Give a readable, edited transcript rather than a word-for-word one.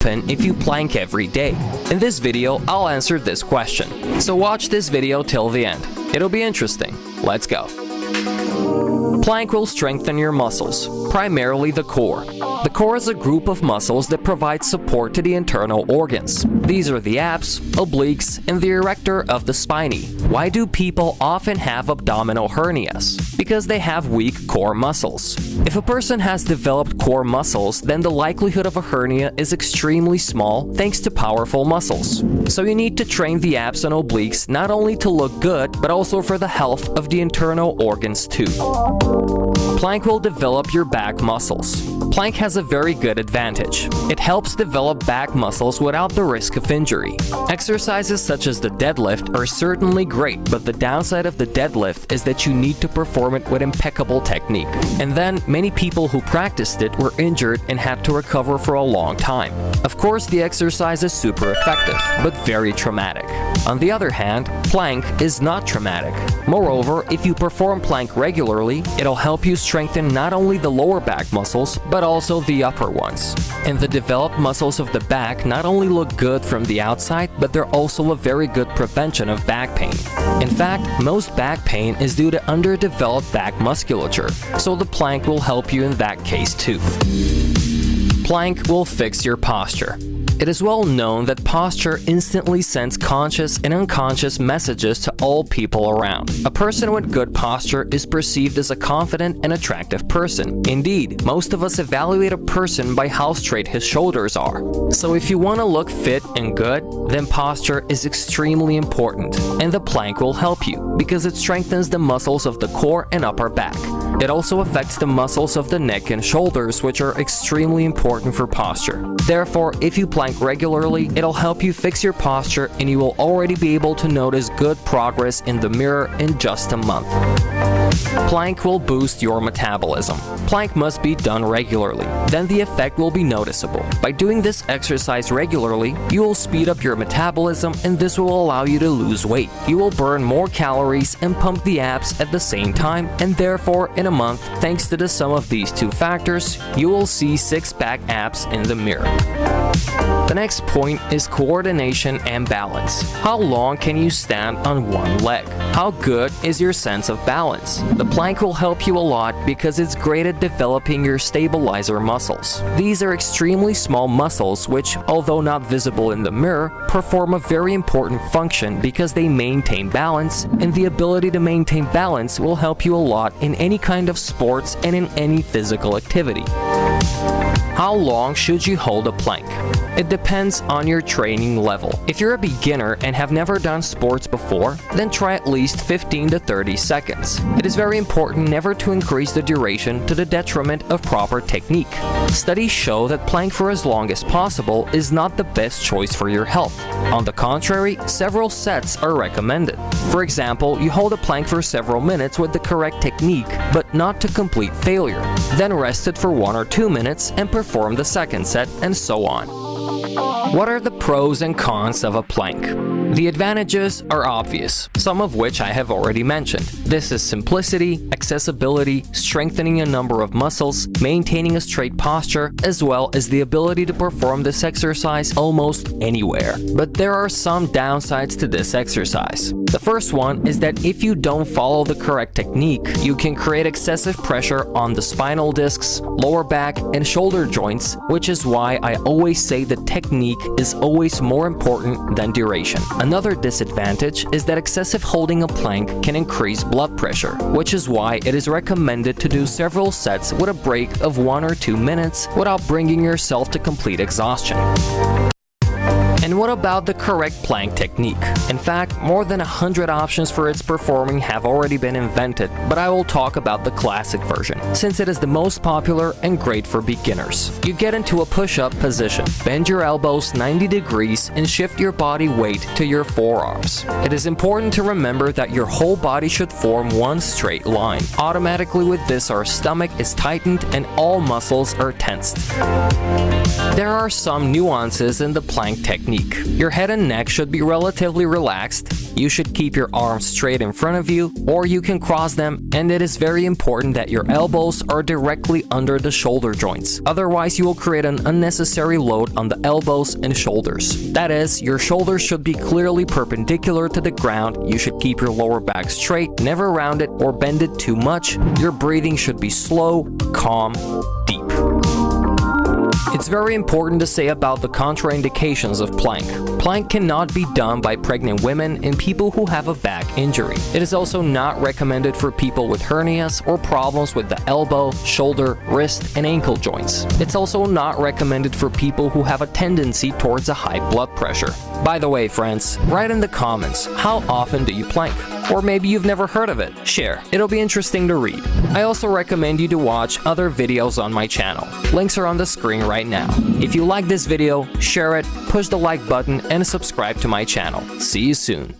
if you plank every day? In this video, I'll answer this question. So watch this video till the end. It'll be interesting. Let's go. Plank will strengthen your muscles, primarily the core. The core is a group of muscles that provide support to the internal organs. These are the abs, obliques, and the erector of the spine. Why do people often have abdominal hernias? Because they have weak core muscles. If a person has developed core muscles, then the likelihood of a hernia is extremely small thanks to powerful muscles. So you need to train the abs and obliques not only to look good, but also for the health of the internal organs too. Plank will develop your back muscles. Plank has a very good advantage. It helps develop back muscles without the risk of injury. Exercises such as the deadlift are certainly great, but the downside of the deadlift is that you need to perform it with impeccable technique. And then, many people who practiced it were injured and had to recover for a long time. Of course, the exercise is super effective, but very traumatic. On the other hand, plank is not traumatic. Moreover, if you perform plank regularly, it'll help you strengthen not only the lower back muscles, but also the upper ones. And the developed muscles of the back not only look good from the outside, but they're also a very good prevention of back pain. In fact, most back pain is due to underdeveloped back musculature, so the plank will help you in that case too. Plank will fix your posture. It is well known that posture instantly sends conscious and unconscious messages to all people around. A person with good posture is perceived as a confident and attractive person. Indeed, most of us evaluate a person by how straight his shoulders are. So if you want to look fit and good, then posture is extremely important, and the plank will help you because it strengthens the muscles of the core and upper back. It also affects the muscles of the neck and shoulders, which are extremely important for posture. Therefore, if you plank regularly, it'll help you fix your posture and you will already be able to notice good progress in the mirror in just a month. Plank will boost your metabolism. Plank must be done regularly, then the effect will be noticeable. By doing this exercise regularly, you will speed up your metabolism and this will allow you to lose weight. You will burn more calories and pump the abs at the same time, and therefore in a month, thanks to the sum of these two factors, you will see six-pack abs in the mirror. The next point is coordination and balance. How long can you stand on one leg? How good is your sense of balance? The plank will help you a lot because it's great at developing your stabilizer muscles. These are extremely small muscles which, although not visible in the mirror, perform a very important function because they maintain balance, and the ability to maintain balance will help you a lot in any kind of sports and in any physical activity. How long should you hold a plank? It depends on your training level. If you're a beginner and have never done sports before, then try at least 15 to 30 seconds. It is very important never to increase the duration to the detriment of proper technique. Studies show that plank for as long as possible is not the best choice for your health. On the contrary, several sets are recommended. For example, you hold a plank for several minutes with the correct technique, but not to complete failure. Then rest it for 1 or 2 minutes and perform the second set, and so on. What are the pros and cons of a plank? The advantages are obvious, some of which I have already mentioned. This is simplicity, accessibility, strengthening a number of muscles, maintaining a straight posture, as well as the ability to perform this exercise almost anywhere. But there are some downsides to this exercise. The first one is that if you don't follow the correct technique, you can create excessive pressure on the spinal discs, lower back, and shoulder joints, which is why I always say that technique is always more important than duration. Another disadvantage is that excessive holding a plank can increase blood pressure, which is why it is recommended to do several sets with a break of 1 or 2 minutes without bringing yourself to complete exhaustion. And what about the correct plank technique? In fact, more than 100 options for its performing have already been invented, but I will talk about the classic version, since it is the most popular and great for beginners. You get into a push-up position, bend your elbows 90 degrees, and shift your body weight to your forearms. It is important to remember that your whole body should form one straight line. Automatically with this, our stomach is tightened and all muscles are tensed. There are some nuances in the plank technique. technique. Your head and neck should be relatively relaxed. You should keep your arms straight in front of you, or you can cross them, and it is very important that your elbows are directly under the shoulder joints. Otherwise, you will create an unnecessary load on the elbows and shoulders. That is, your shoulders should be clearly perpendicular to the ground. You should keep your lower back straight, never round it or bend it too much. Your breathing should be slow, calm, deep. It's very important to say about the contraindications of plank. Plank cannot be done by pregnant women and people who have a back injury. It is also not recommended for people with hernias or problems with the elbow, shoulder, wrist, and ankle joints. It's also not recommended for people who have a tendency towards a high blood pressure. By the way, friends, write in the comments, how often do you plank? Or maybe you've never heard of it. Share, it'll be interesting to read. I also recommend you to watch other videos on my channel. Links are on the screen right now. If you like this video, share it, push the like button, and subscribe to my channel. See you soon.